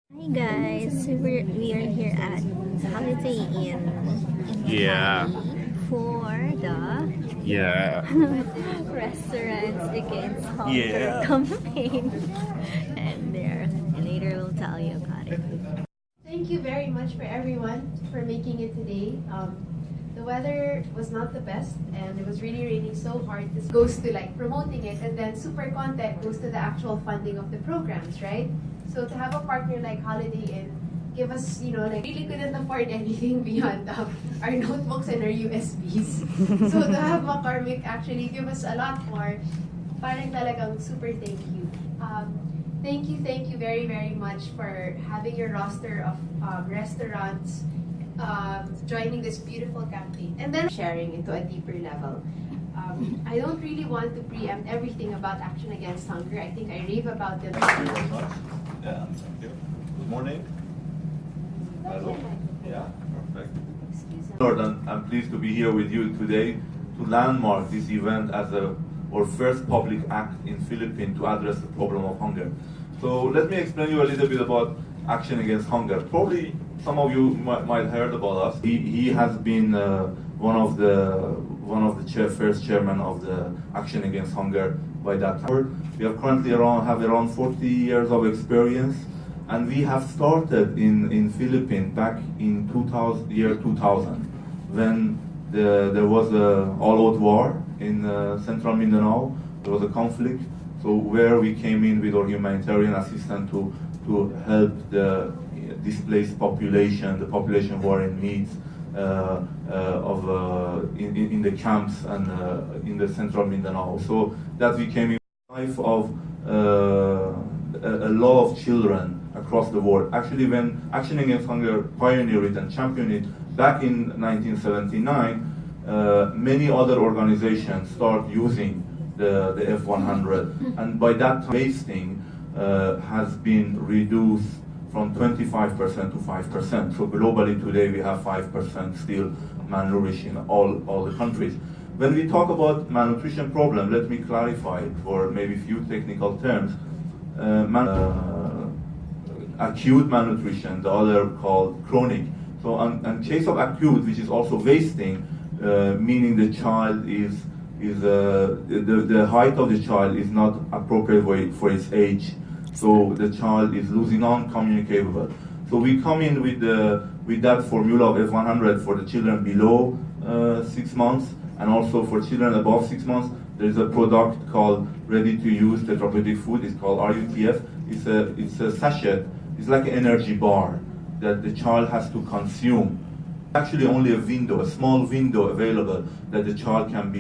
Hi guys, we are here at Holiday Inn Yeah. Cali for the Yeah. Restaurants Against Hunger Yeah. campaign, and later we'll tell you about it. Thank you very much for everyone for making it today. The weather was not the best and it was really raining so hard. This goes to like promoting it, and then Super Content goes to the actual funding of the programs, right? So to have a partner like Holiday Inn give us, like really couldn't afford anything beyond our notebooks and our USBs. So to have McCormick actually give us a lot more, parang talagang super thank you. Thank you very, very much for having your roster of restaurants joining this beautiful campaign and then sharing into a deeper level. I don't really want to preempt everything about Action Against Hunger. I think I rave about it. Thank you very much. Yeah, thank you. Good morning. Hello. Yeah, perfect. Lord, I'm pleased to be here with you today to landmark this event as our first public act in Philippines to address the problem of hunger. So let me explain you a little bit about Action Against Hunger. Probably some of you might heard about us. He has been one of the first chairman of the Action Against Hunger by that time. We have currently have around 40 years of experience, and we have started in Philippines back in 2000 when there was a all-out war in central Mindanao. There was a conflict, so where we came in with our humanitarian assistance to help the displaced population, the population who are in needs in the camps and in the central Mindanao. So that we came in life of a lot of children across the world. Actually, when Action Against Hunger pioneered it and championed it back in 1979, many other organizations start using the F100, and by that time, wasting has been reduced from 25% to 5%. So globally today we have 5% still malnourished in all the countries. When we talk about malnutrition problem, let me clarify it for maybe a few technical terms. Acute malnutrition, the other called chronic. So in case of acute, which is also wasting, meaning the child the height of the child is not appropriate for its age. So the child is losing non-communicable. So we come in with that formula of F100 for the children below 6 months, and also for children above 6 months. There is a product called ready-to-use therapeutic food. It's called RUTF. It's a sachet. It's like an energy bar that the child has to consume. Actually, only a small window available that the child can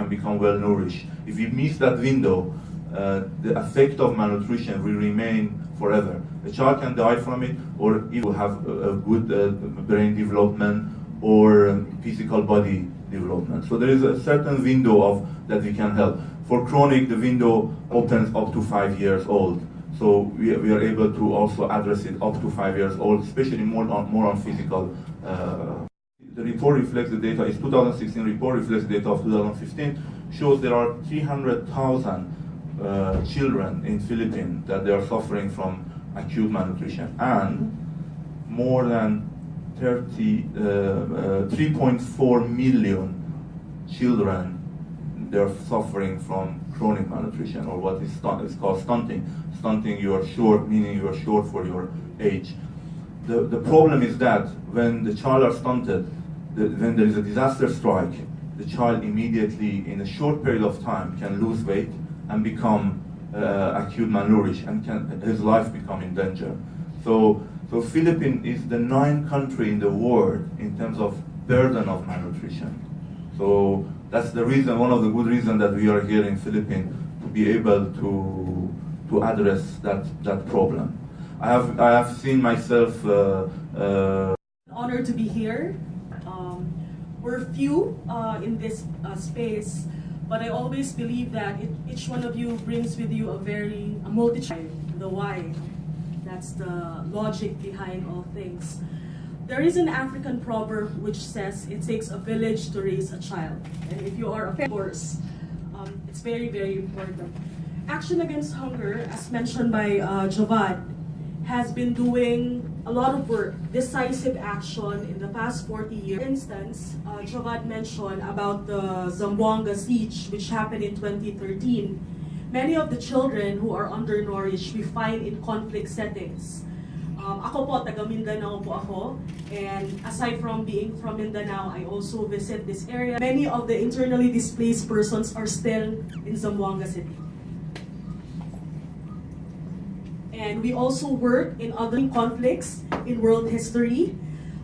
become well nourished. If you miss that window, the effect of malnutrition will remain forever. The child can die from it, or it will have a good brain development or physical body development. So there is a certain window that we can help. For chronic, the window opens up to 5 years old. So we are able to also address it up to 5 years old, especially more on physical. The report reflects the data. It's 2016 report reflects the data of 2015. Shows there are 300,000 children in Philippines that they are suffering from acute malnutrition, and more than 3.4 million children they're suffering from chronic malnutrition, or what is called stunting. Stunting, you are short, meaning you are short for your age. The problem is that when the child are stunted, when there is a disaster strike, the child immediately, in a short period of time, can lose weight and become acute malnourished, and his life become in danger. So Philippines is the 9th country in the world in terms of burden of malnutrition. So that's the reason, one of the good reasons that we are here in Philippines, to be able to address that problem. I have seen myself. Honored to be here. We're few in this space, but I always believe that each one of you brings with you a multitude. The why. That's the logic behind all things. There is an African proverb which says it takes a village to raise a child. And if you are a course, it's very, very important. Action Against Hunger, as mentioned by Javad, has been doing a lot of work, decisive action in the past 40 years. For instance, Javad mentioned about the Zamboanga siege, which happened in 2013. Many of the children who are undernourished, we find in conflict settings. Ako po, taga Mindanao po ako, and aside from being from Mindanao, I also visit this area. Many of the internally displaced persons are still in Zamboanga City. And we also work in other conflicts in world history,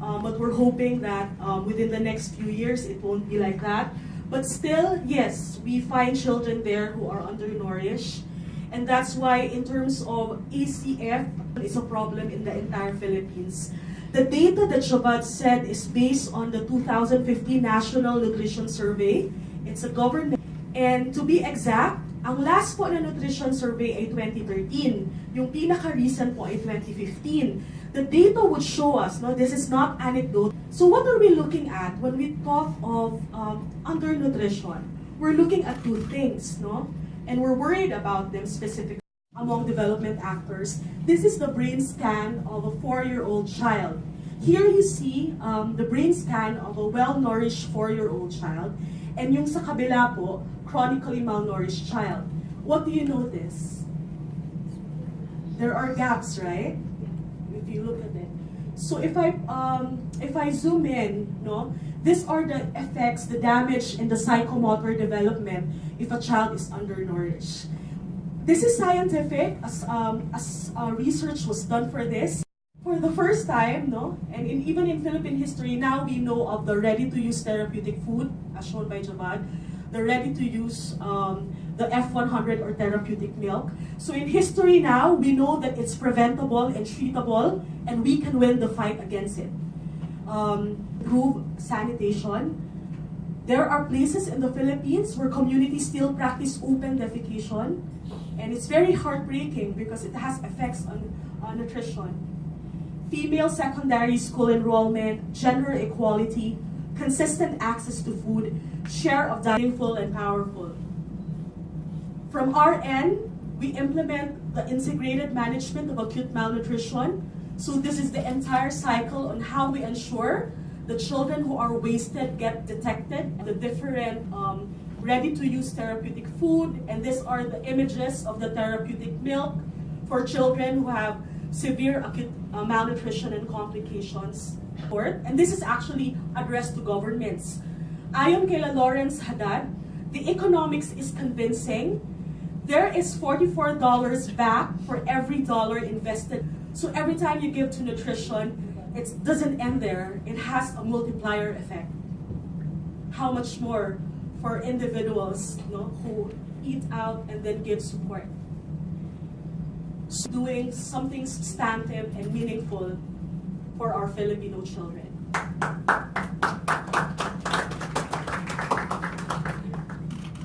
but we're hoping that within the next few years it won't be like that. But still, yes, we find children there who are undernourished. And that's why in terms of ACF, it's a problem in the entire Philippines. The data that Javad said is based on the 2015 National Nutrition Survey. It's a government. And to be exact, ang last po na nutrition survey ay 2013. Yung pinaka-recent po ay 2015. The data would show us, no, this is not anecdote. So what are we looking at when we talk of undernutrition? We're looking at two things, no? And we're worried about them specifically among development actors. This is the brain scan of a 4-year-old child. Here you see the brain scan of a well-nourished 4-year-old child, and yung sa kabila po, chronically malnourished child. What do you notice? There are gaps, right? If you look at it. So if I zoom in, no, these are the effects, the damage in the psychomotor development if a child is undernourished. This is scientific, as research was done for this. For the first time, no, and even in Philippine history, now we know of the ready-to-use therapeutic food, as shown by Javad, the ready-to-use, the F100 or therapeutic milk. So in history now, we know that it's preventable and treatable, and we can win the fight against it. Improve sanitation. There are places in the Philippines where communities still practice open defecation, and it's very heartbreaking because it has effects on nutrition. Female secondary school enrollment, gender equality, consistent access to food, share of meaningful and powerful. From our end, we implement the integrated management of acute malnutrition. So this is the entire cycle on how we ensure the children who are wasted get detected, the different ready-to-use therapeutic food, and these are the images of the therapeutic milk for children who have severe acute malnutrition and complications. And this is actually addressed to governments. Ayon kay Lawrence Haddad, the economics is convincing. There is $44 back for every dollar invested. So every time you give to nutrition, it doesn't end there. It has a multiplier effect. How much more for individuals, who eat out and then give support. So doing something substantive and meaningful for our Filipino children.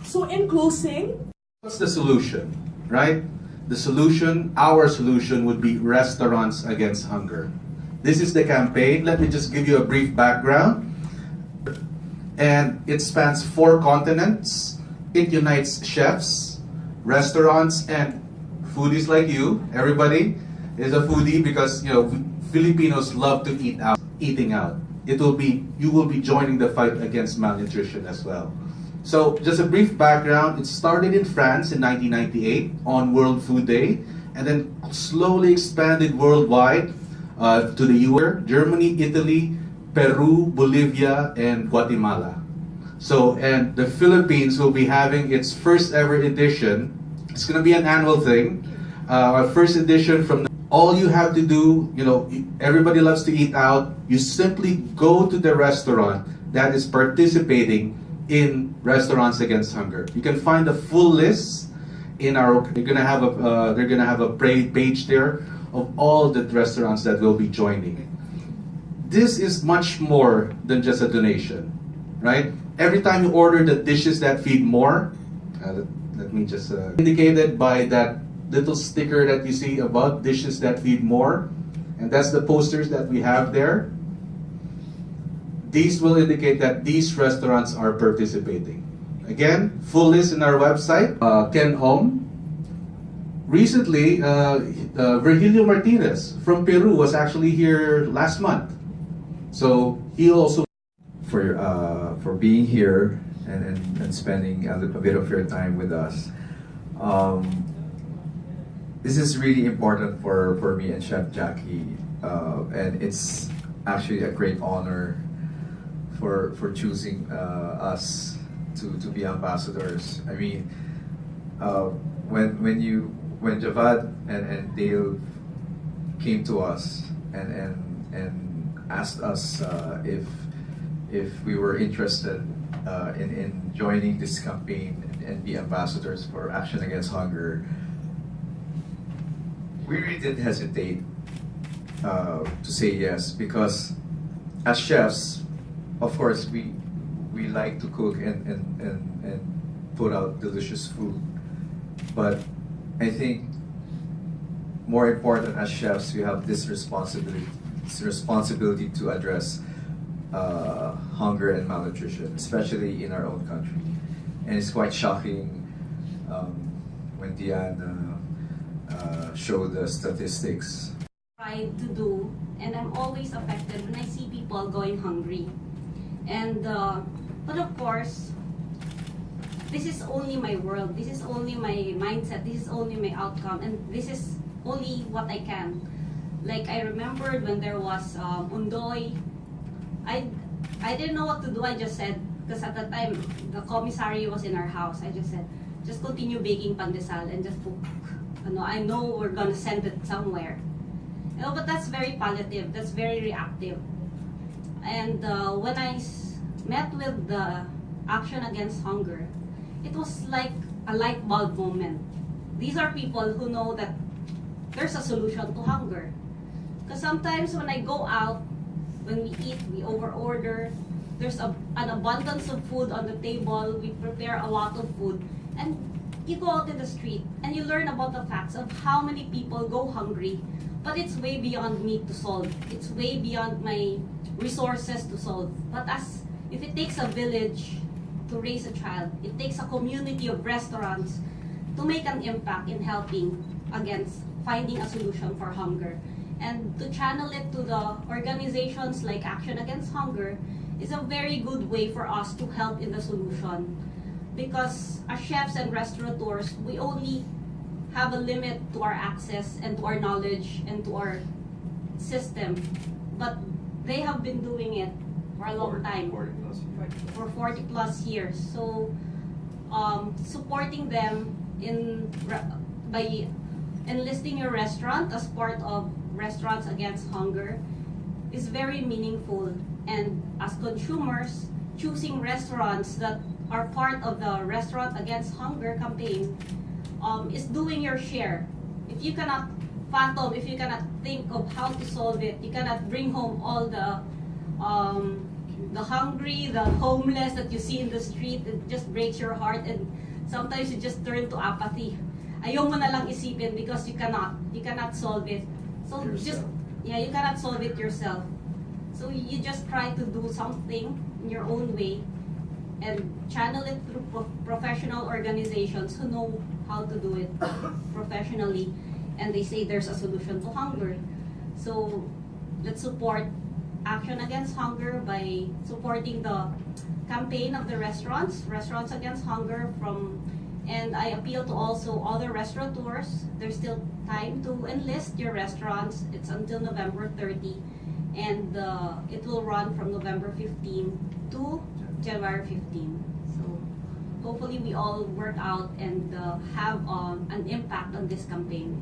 So in closing, what's the solution, right? The solution, our solution would be Restaurants Against Hunger. This is the campaign. Let me just give you a brief background. And it spans 4 continents. It unites chefs, restaurants, and foodies like you. Everybody is a foodie because, Filipinos love to eat out. Eating out. You will be joining the fight against malnutrition as well. So just a brief background, it started in France in 1998 on World Food Day, and then slowly expanded worldwide to the US, Germany, Italy, Peru, Bolivia, and Guatemala. So, and the Philippines will be having its first ever edition. It's going to be an annual thing. Our first edition from all you have to do, everybody loves to eat out. You simply go to the restaurant that is participating in Restaurants Against Hunger. You can find the full list in our. They're gonna have a page there of all the restaurants that will be joining. This is much more than just a donation, right? Every time you order the dishes that feed more, let me just indicated by that little sticker that you see about dishes that feed more, and that's the posters that we have there. These will indicate that these restaurants are participating. Again, full list in our website. Ken Hom, recently, Virgilio Martinez from Peru was actually here last month. So he also for being here and spending a bit of your time with us. This is really important for me and Chef Jackie, and it's actually a great honor for choosing us to be ambassadors. I mean, when Javad and Dale came to us and asked us if we were interested in joining this campaign and be ambassadors for Action Against Hunger, we really didn't hesitate to say yes, because as chefs, of course, we like to cook and put out delicious food. But I think more important as chefs, we have this responsibility to address hunger and malnutrition, especially in our own country. And it's quite shocking when Diana showed the statistics. Try to do, and I'm always affected when I see people going hungry. And but of course, this is only my world, this is only my mindset, this is only my outcome, and this is only what I can. Like, I remembered when there was Undoy, I didn't know what to do. I just said, because at the time the commissary was in our house, I just said, just continue baking pandesal and just cook. I know we're gonna send it somewhere. But that's very palliative, that's very reactive. And when I met with the Action Against Hunger, it was like a light bulb moment. These are people who know that there's a solution to hunger. Because sometimes when I go out, when we eat, we overorder, there's an abundance of food on the table, we prepare a lot of food, and you go out in the street and you learn about the facts of how many people go hungry, but it's way beyond me to solve. It's way beyond my resources to solve. But if it takes a village to raise a child, it takes a community of restaurants to make an impact in helping against finding a solution for hunger. And to channel it to the organizations like Action Against Hunger is a very good way for us to help in the solution. Because as chefs and restaurateurs, we only have a limit to our access and to our knowledge and to our system. But they have been doing it for a long time, for 40 plus years. So supporting them by enlisting your restaurant as part of Restaurants Against Hunger is very meaningful. And as consumers, choosing restaurants that are part of the Restaurant Against Hunger campaign is doing your share. If you cannot fathom, if you cannot think of how to solve it, you cannot bring home all the hungry, the homeless that you see in the street, it just breaks your heart, and sometimes you just turn to apathy. Ayaw mo na lang isipin because you cannot solve it. So you cannot solve it yourself. So you just try to do something in your own way and channel it through professional organizations who know how to do it professionally, and they say there's a solution to hunger. So let's support Action Against Hunger by supporting the campaign of the Restaurants Against Hunger and I appeal to also other restaurateurs. There's still time to enlist your restaurants. It's until November 30, and it will run from November 15 to January 15. So hopefully we all work out and have an impact on this campaign.